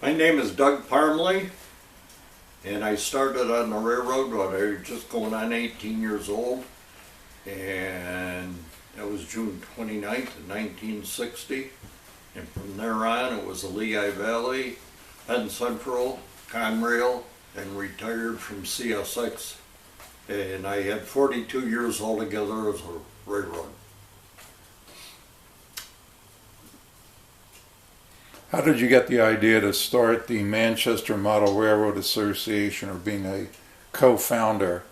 My name is Doug Parmele, and I started on the railroad when I was just going on 18 years old, and that was June 29th, 1960. And from there on, it was the Leigh Valley, Penn Central, Conrail, and retired from CSX. And I had 42 years altogether as a railroad. How did you get the idea to start the Manchester Model Railroad Association, or being a co-founder?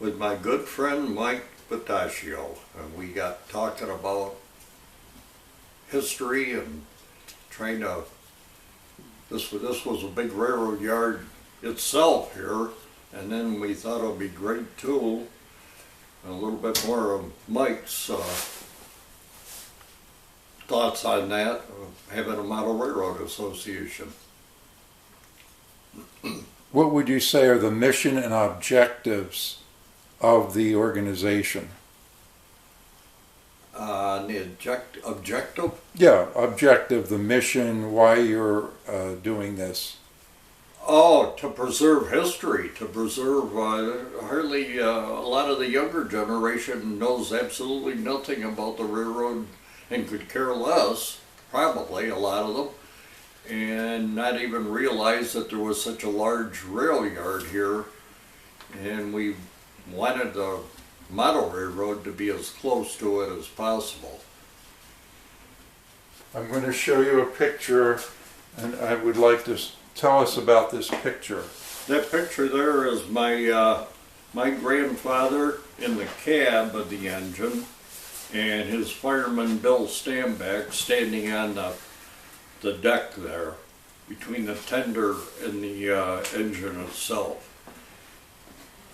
With my good friend Mike Pataccio, and we got talking about history and trying to, this was a big railroad yard itself here, and then we thought it would be great too, a little bit more of Mike's thoughts on that, having a model railroad association. What would you say are the mission and objectives of the organization? The objective? Yeah, objective, the mission, why you're doing this. Oh, to preserve history, to preserve, hardly a lot of the younger generation knows absolutely nothing about the railroad and could care less, probably a lot of them, and not even realize that there was such a large rail yard here, and we wanted the model railroad to be as close to it as possible. I'm going to show you a picture, and I would like to tell us about this picture. That picture there is my grandfather in the cab of the engine, and his fireman Bill Stamback standing on the deck there between the tender and the engine itself.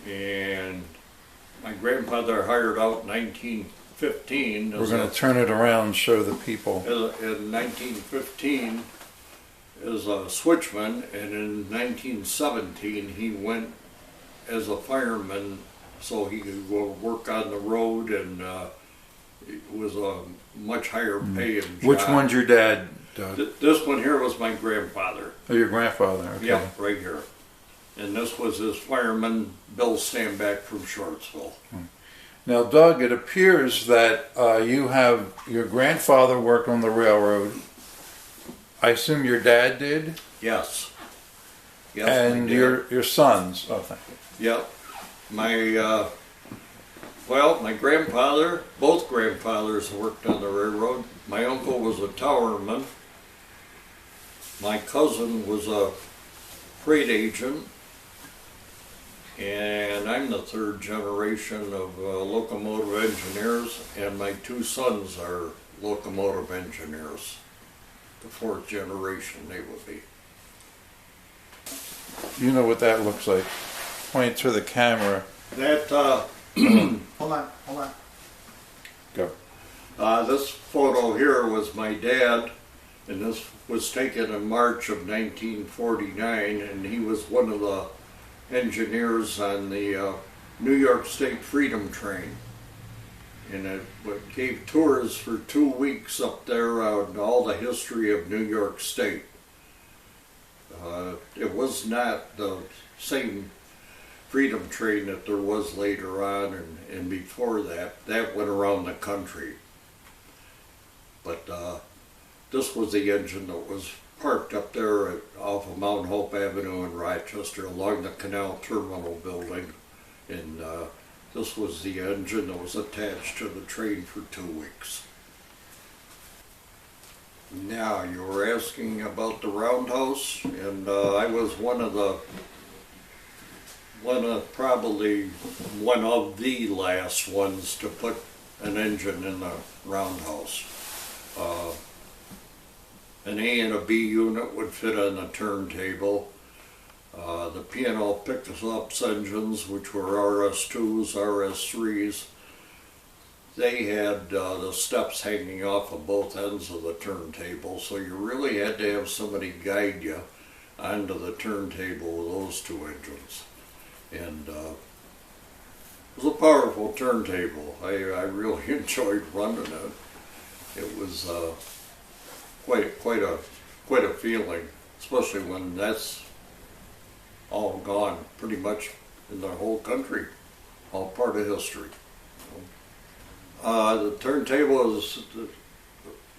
And my grandfather hired out in 1915. We're going to turn it around and show the people. In 1915 as a switchman, and in 1917 he went as a fireman so he could go work on the road, and it was a much higher pay and job. Which one's your dad, Doug? This one here was my grandfather. Oh, your grandfather, okay. Yeah, right here. And this was his fireman, Bill Stamback from Shortsville. Now, Doug, it appears that your grandfather worked on the railroad. I assume your dad did? Yes. Yes, and your sons? Oh, thank you. Yep. My grandfather, both grandfathers worked on the railroad. My uncle was a towerman. My cousin was a freight agent. And I'm the third generation of locomotive engineers, and my two sons are locomotive engineers. The fourth generation they would be. You know what that looks like. Point to the camera. That, Hold on. Go. This photo here was my dad, and this was taken in March of 1949, and he was one of the engineers on the New York State Freedom Train. And it gave tours for 2 weeks up there on all the history of New York State. It was not the same Freedom Train that there was later on, and before that. That went around the country. But this was the engine that was parked up there off of Mount Hope Avenue in Rochester along the Canal Terminal building. And this was the engine that was attached to the train for 2 weeks. Now, you were asking about the roundhouse, and I was probably one of the last ones to put an engine in the roundhouse. An A and a B unit would fit on the turntable. The P&L pickup engines, which were RS2s, RS3s, they had the steps hanging off of both ends of the turntable, so you really had to have somebody guide you onto the turntable with those two engines. And it was a powerful turntable. I really enjoyed running it. It was quite a feeling. especially when that's all gone pretty much in the whole country, all part of history. The turntable is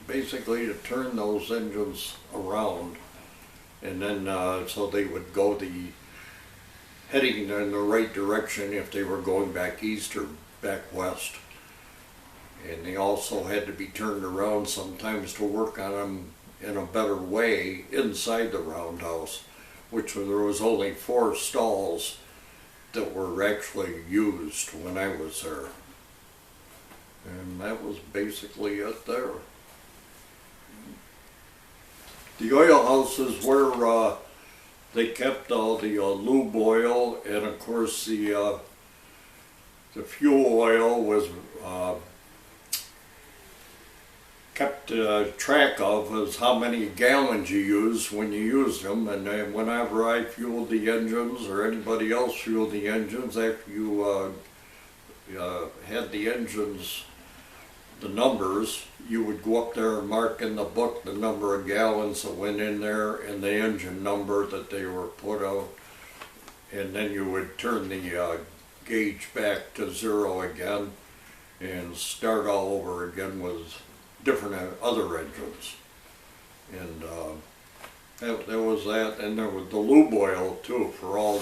basically to turn those engines around, and then so they would go heading in the right direction if they were going back east or back west. And they also had to be turned around sometimes to work on them in a better way inside the roundhouse, which there was only 4 stalls that were actually used when I was there. And that was basically it there. The oil house is where they kept all the lube oil, and of course the fuel oil was kept track of as how many gallons you used when you used them. And then whenever I fueled the engines or anybody else fueled the engines, after you had the engines, the numbers, you would go up there and mark in the book the number of gallons that went in there and the engine number that they were put out, and then you would turn the gauge back to 0 again and start all over again with different other engines. And that was that. And there was the lube oil too for all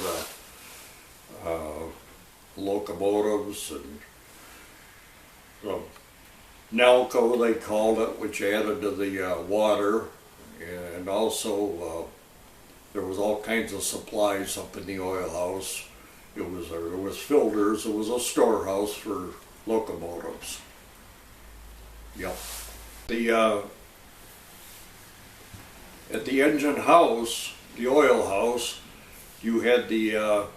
the locomotives, and the Nalco they called it, which added to the water. And also there was all kinds of supplies up in the oil house. There was filters. It was a storehouse for locomotives. Yep. At the engine house, the oil house, you had the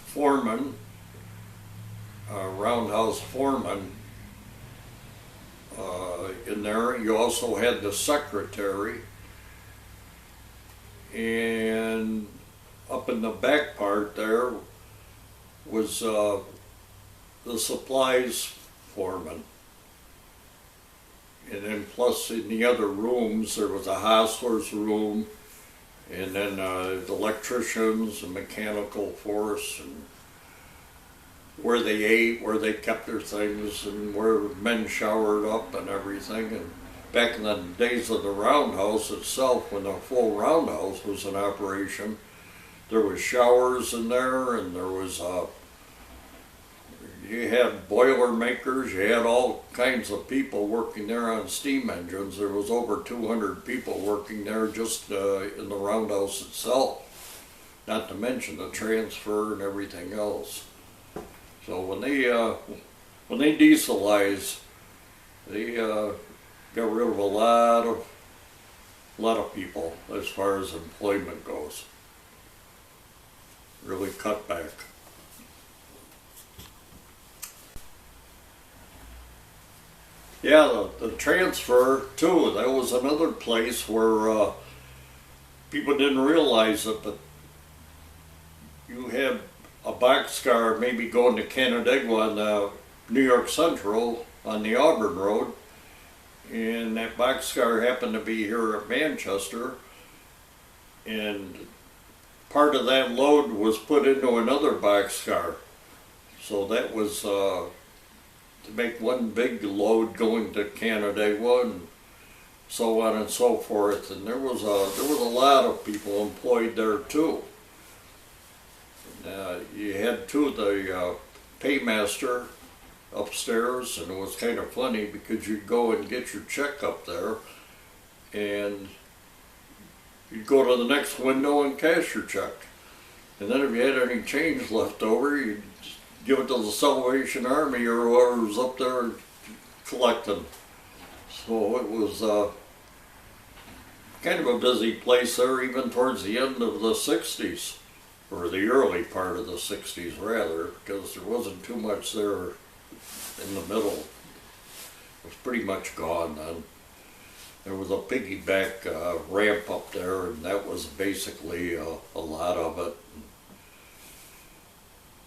foreman, roundhouse foreman in there. You also had the secretary, and up in the back part there was the supplies foreman. And then plus in the other rooms there was a hostler's room, and then the electricians and mechanical force, and where they ate, where they kept their things, and where men showered up and everything. And back in the days of the roundhouse itself, when the full roundhouse was in operation, there was showers in there, and there was you had boiler makers, you had all kinds of people working there on steam engines. There was over 200 people working there just in the roundhouse itself, not to mention the transfer and everything else. So when they dieselized, they got rid of a lot of people as far as employment goes. Really cut back. Yeah, the transfer too, that was another place where people didn't realize it, but you had a boxcar maybe going to Canandaigua on the New York Central on the Auburn Road, and that boxcar happened to be here at Manchester, and part of that load was put into another boxcar. So that was to make one big load going to Canandaigua, and so on and so forth. And there was a lot of people employed there too. You had the paymaster upstairs, and it was kind of funny because you'd go and get your check up there, and you'd go to the next window and cash your check. And then if you had any change left over, you'd give it to the Salvation Army or whoever was up there collecting. So it was kind of a busy place there, even towards the end of the 60s, or the early part of the 60s rather, because there wasn't too much there in the middle. It was pretty much gone then. There was a piggyback ramp up there, and that was basically a lot of it.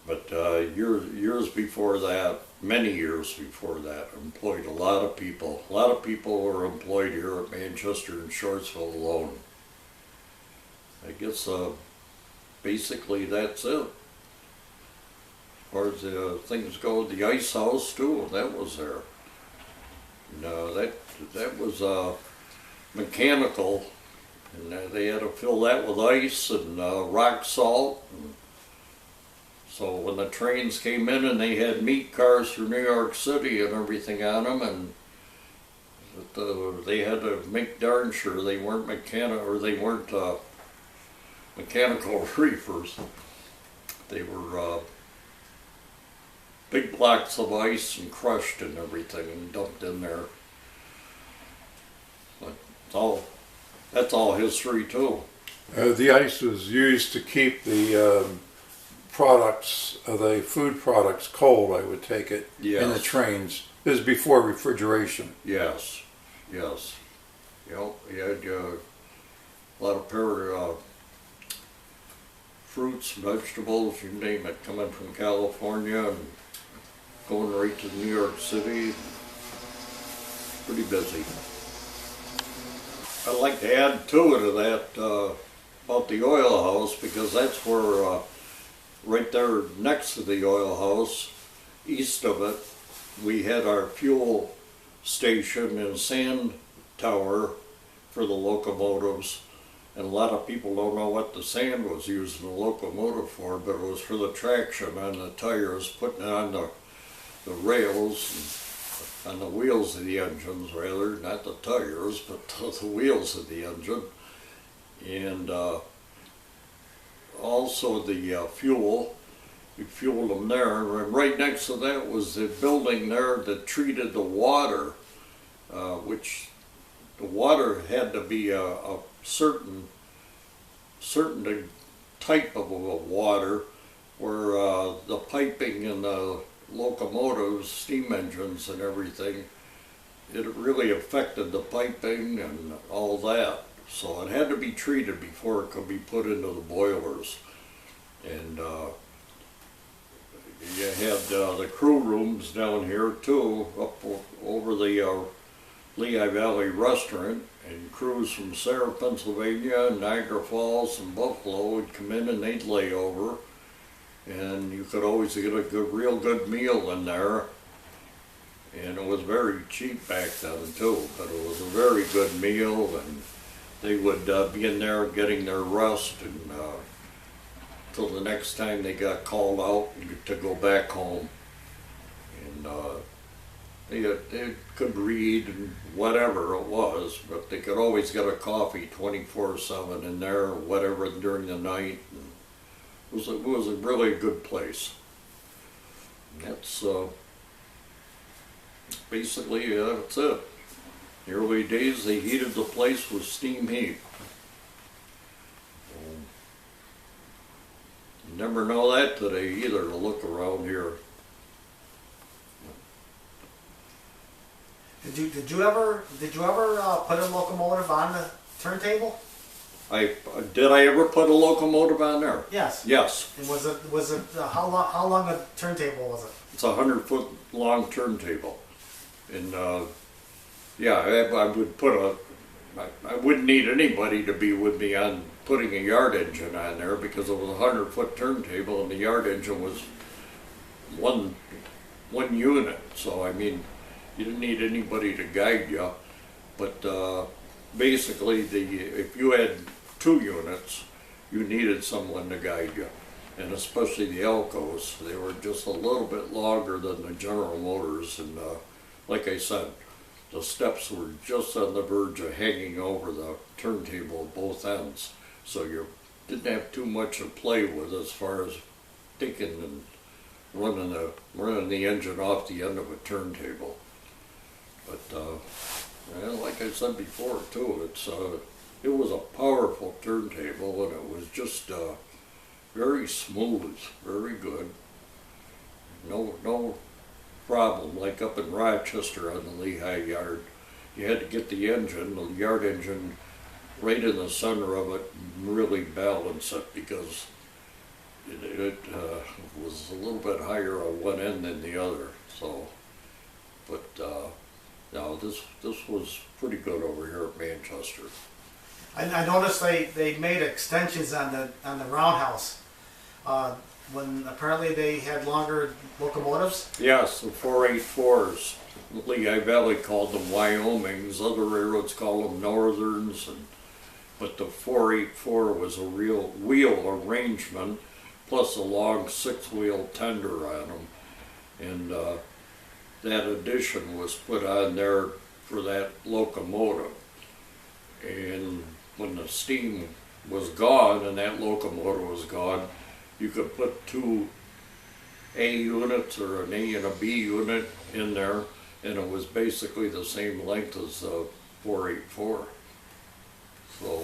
But years before that, many years before that, employed a lot of people. A lot of people were employed here at Manchester and Shortsville alone. I guess basically that's it. As far as things go, the ice house too, that was there. No, that was mechanical, and they had to fill that with ice and rock salt. And so when the trains came in and they had meat cars through New York City and everything on them, and they had to make darn sure they weren't mechanical reefers. They were big blocks of ice and crushed and everything and dumped in there. But that's all history too. The ice was used to keep the products, the food products, cold. I would take it in the Yes. trains. This is before refrigeration. Yes, yes. You had a lot of fruits, vegetables, you name it, coming from California and going right to New York City. Pretty busy. I'd like to add too to that about the oil house, because that's where right there next to the oil house, east of it, we had our fuel station and sand tower for the locomotives. And a lot of people don't know what the sand was used in the locomotive for, but it was for the traction on the tires, putting it on the rails, and on the wheels of the engines rather, not the tires, but the wheels of the engine. And also the fuel, we fueled them there. And right next to that was the building there that treated the water, which the water had to be a certain type of water, where the piping in the locomotives, steam engines and everything, it really affected the piping and all that. So it had to be treated before it could be put into the boilers. And you had the crew rooms down here too, up over the Leigh Valley restaurant, and crews from Sarah, Pennsylvania, Niagara Falls, and Buffalo would come in and they'd lay over, and you could always get a real good meal in there. And it was very cheap back then too, but it was a very good meal, and they would be in there getting their rest and till the next time they got called out to go back home. And they could read and whatever it was, but they could always get a coffee 24/7 in there or whatever during the night. And it was a really good place. And that's basically that's it. In the early days, they heated the place with steam heat. You never know that today either, to look around here. Did you ever put a locomotive on the turntable? Did I ever put a locomotive on there? Yes. Yes. And was it how long a turntable was it? It's a 100-foot long turntable. And yeah, I would put I wouldn't need anybody to be with me on putting a yard engine on there, because it was a 100-foot turntable and the yard engine was one unit. So I mean, you didn't need anybody to guide you. But basically, if you had 2 units, you needed someone to guide you. And especially the Elcos, they were just a little bit longer than the General Motors. And like I said, the steps were just on the verge of hanging over the turntable at both ends. So you didn't have too much to play with as far as taking and running the engine off the end of a turntable. But well, like I said before too, it was a powerful turntable, and it was just very smooth, very good. No problem. Like up in Rochester on the Lehigh Yard, you had to get the yard engine, right in the center of it and really balance it, because it was a little bit higher on one end than the other. So, but no, this was pretty good over here at Manchester. I noticed they made extensions on the roundhouse. When apparently they had longer locomotives. Yes, the 484s. Lehigh Valley called them Wyomings. Other railroads call them Northerns. But the 484 was a real wheel arrangement, plus a long 6-wheel tender on them. And that addition was put on there for that locomotive. And when the steam was gone and that locomotive was gone, you could put 2 A units or an A and a B unit in there, and it was basically the same length as the 484. So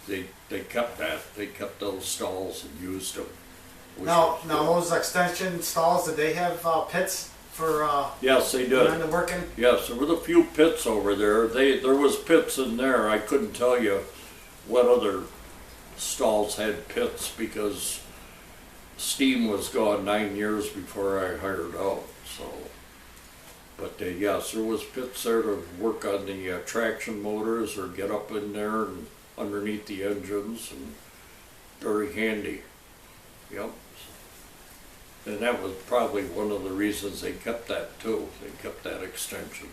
they kept that. They kept those stalls and used them. Now those extension stalls, did they have pits for yes, they did. men working? Yes, there was a few pits over there. There was pits in there. I couldn't tell you what other stalls had pits because steam was gone 9 years before I hired out. So, but yes, there was pits there to work on the traction motors or get up in there and underneath the engines, and very handy. Yep. And that was probably one of the reasons they kept that too. They kept that extension.